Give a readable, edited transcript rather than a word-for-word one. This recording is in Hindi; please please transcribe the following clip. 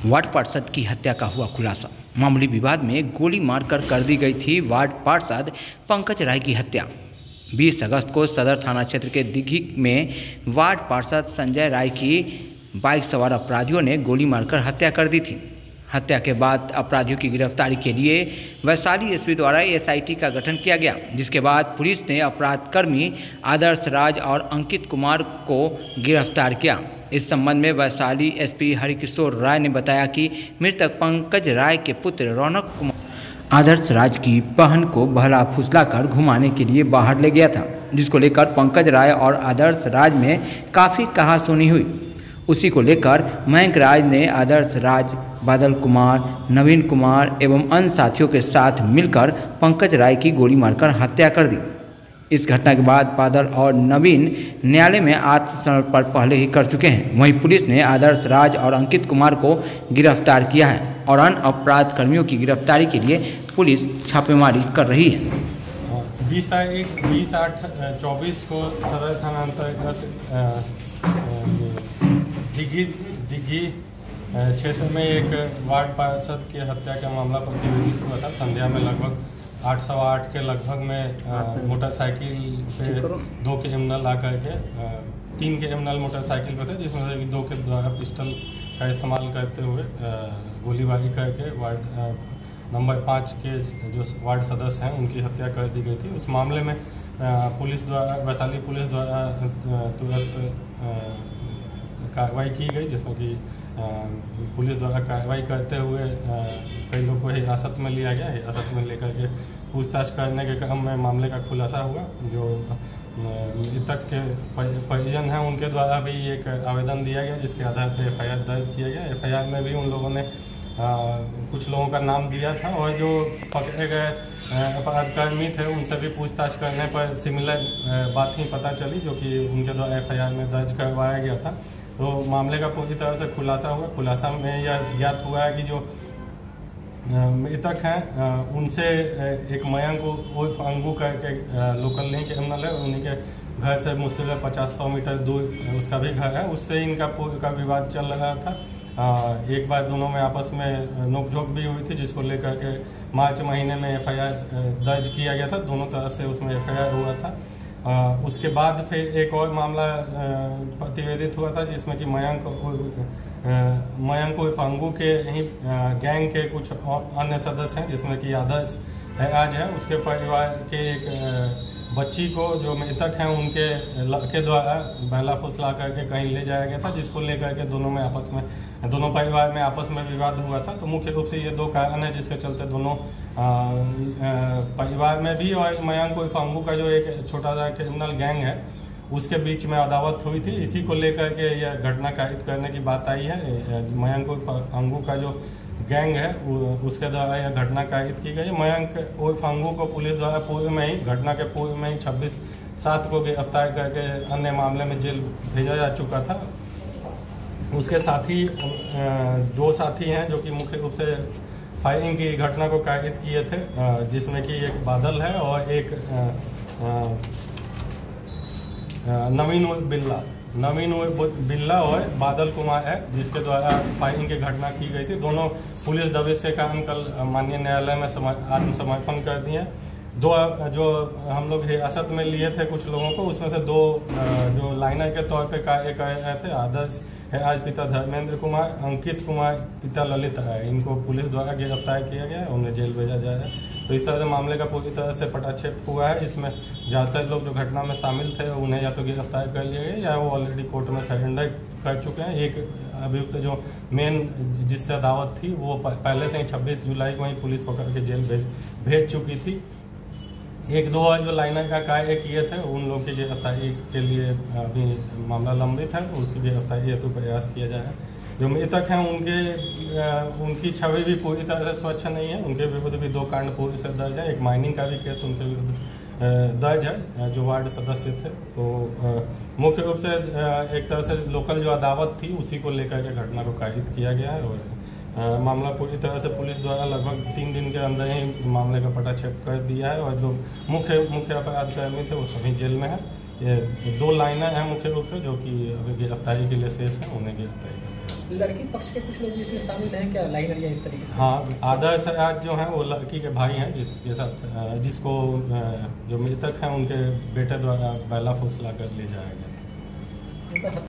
वार्ड पार्षद की हत्या का हुआ खुलासा। मामूली विवाद में गोली मारकर कर दी गई थी वार्ड पार्षद पंकज राय की हत्या। 20 अगस्त को सदर थाना क्षेत्र के दिघी में वार्ड पार्षद संजय राय की बाइक सवार अपराधियों ने गोली मारकर हत्या कर दी थी। हत्या के बाद अपराधियों की गिरफ्तारी के लिए वैशाली एसपी द्वारा एसआईटी का गठन किया गया, जिसके बाद पुलिस ने अपराधकर्मी आदर्श राज और अंकित कुमार को गिरफ्तार किया। इस संबंध में वैशाली एसपी हरिकिशोर राय ने बताया कि मृतक पंकज राय के पुत्र रौनक कुमार आदर्श राज की बहन को बहला फुसलाकर घुमाने के लिए बाहर ले गया था, जिसको लेकर पंकज राय और आदर्श राज में काफ़ी कहासुनी हुई। उसी को लेकर मयंक राज ने आदर्श राज, बादल कुमार, नवीन कुमार एवं अन्य साथियों के साथ मिलकर पंकज राय की गोली मारकर हत्या कर दी। इस घटना के बाद बादल और नवीन न्यायालय में आत्मसमर्पण पहले ही कर चुके हैं। वहीं पुलिस ने आदर्श राज और अंकित कुमार को गिरफ्तार किया है और अन्य अपराध कर्मियों की गिरफ्तारी के लिए पुलिस छापेमारी कर रही है। 20/8/24 को सदर थाना अंतर्गत दिघी क्षेत्र में एक वार्ड पार्षद की हत्या का मामला प्रतिवेदित हुआ था। संध्या में लगभग 8:15 के लगभग में मोटरसाइकिल पे 2 क्रिमिनल आकर के 3 क्रिमिनल मोटरसाइकिल पे थे, जिसमें से 2 के द्वारा पिस्टल का इस्तेमाल करते हुए गोलीबारी करके वार्ड नंबर 5 के जो वार्ड सदस्य हैं उनकी हत्या कर दी गई थी। उस मामले में पुलिस द्वारा वैशाली पुलिस द्वारा तुरंत कार्रवाई की गई, जिसमें कि पुलिस द्वारा कार्रवाई करते हुए कई लोगों को हिरासत में लिया गया। हिरासत में लेकर के पूछताछ करने के क्रम में मामले का खुलासा हुआ। जो मृतक के परिजन हैं उनके द्वारा भी एक आवेदन दिया गया, जिसके आधार पर एफआईआर दर्ज किया गया। एफआईआर में भी उन लोगों ने कुछ लोगों का नाम दिया था और जो पकड़े गए अपराधकर्मी थे उनसे भी पूछताछ करने पर सिमिलर बात ही पता चली, जो कि उनके द्वारा एफआईआर में दर्ज करवाया गया था। तो मामले का पूरी तरह से खुलासा हुआ। खुलासा में यह ज्ञात हुआ है कि जो मृतक हैं उनसे एक मयंक उर्फ अंगू का लोकल लिंक क्रिमिनल है, उन्हीं के घर से मुश्किल 50-100 मीटर दूर उसका भी घर है। उससे इनका पूर्व का विवाद चल रहा था। एक बार दोनों में आपस में नोकझोंक भी हुई थी, जिसको लेकर के मार्च महीने में एफआईआर दर्ज किया गया था। दोनों तरफ से उसमें एफआईआर हुआ था। उसके बाद फिर एक और मामला प्रतिवेदित हुआ था, जिसमें कि मयंक उर्फ अंगू के ही गैंग के कुछ अन्य सदस्य हैं, जिसमें कि आदर्श आज है उसके परिवार के एक बच्ची को जो मृतक हैं उनके लड़के द्वारा बहला फुसला करके कहीं ले जाया गया था, जिसको लेकर के दोनों परिवार में आपस में विवाद हुआ था। तो मुख्य रूप से ये 2 कारण है जिसके चलते दोनों परिवार में भी और मयंक उर्फ अंगू का जो एक छोटा सा क्रिमिनल गैंग है उसके बीच में अदावत हुई थी। इसी को लेकर के यह घटना कायद करने की बात आई है। मयंक उर्फ अंगू का जो गैंग है उसके द्वारा यह घटना कायद की गई। मयंक उर्फ अंगू को पुलिस द्वारा घटना के पूर्व में ही 26/7 को गिरफ्तार करके अन्य मामले में जेल भेजा जा चुका था। उसके साथी 2 साथी हैं जो कि मुख्य रूप से फायरिंग की घटना को कायद किए थे, जिसमें कि एक बादल है और एक नवीन बिल्ला और बादल कुमार है, जिसके द्वारा फायरिंग की घटना की गई थी। दोनों पुलिस दबिश के कारण कल माननीय न्यायालय में आत्मसमर्पण कर दिए। 2 जो हम लोग हिरासत में लिए थे कुछ लोगों को, उसमें से 2 जो लाइनर के तौर पे कार्य कर रहे थे। आदर्श है आज पिता धर्मेंद्र कुमार, अंकित कुमार पिता ललित है। इनको पुलिस द्वारा गिरफ्तार किया गया है, उन्हें जेल भेजा जाएगा। तो इस तरह से मामले का पूरी तरह से पटाक्षेप हुआ है। इसमें ज़्यादातर लोग जो घटना में शामिल थे उन्हें या तो गिरफ्तार कर लिया गया या वो ऑलरेडी कोर्ट में सरेंडर कर चुके हैं। एक अभियुक्त जो मेन जिससे अदावत थी वो पहले से ही 26 जुलाई को ही पुलिस पकड़ के जेल भेज चुकी थी। 1-2 और जो लाइनर का कार्य किए थे उन लोगों की गिरफ्तारी के लिए अभी मामला लंबित है, तो उसकी गिरफ्तारी हेतु प्रयास किया जाए। जो मृतक हैं उनकी छवि भी पूरी तरह से स्वच्छ नहीं है। उनके विरुद्ध भी 2 कांड पूरी से दर्ज है। एक माइनिंग का भी केस उनके विरुद्ध दर्ज है, जो वार्ड सदस्य थे। तो मुख्य रूप से एक तरह से लोकल जो अदावत थी उसी को लेकर के घटना को कायद किया गया है और मामला पूरी तरह से पुलिस द्वारा लगभग 3 दिन के अंदर ही मामले का पटाक्षेप कर दिया है। और जो मुख्य अपराधकर्मी थे वो सभी जेल में है। ये 2 लाइनर हैं मुख्य रूप से जो कि अभी गिरफ्तारी के लिए शेष हैं, उन्हें गिरफ्तारी कर दिया। लड़की पक्ष के कुछ लोग भी इसमें शामिल हैं क्या, लाइनर या इस तरीके से? हाँ, आदर्श आज जो है वो लड़की के भाई हैं, जिसके साथ जिसको जो मृतक हैं उनके बेटे द्वारा बैला फुसला कर ले जाया गया था। उनका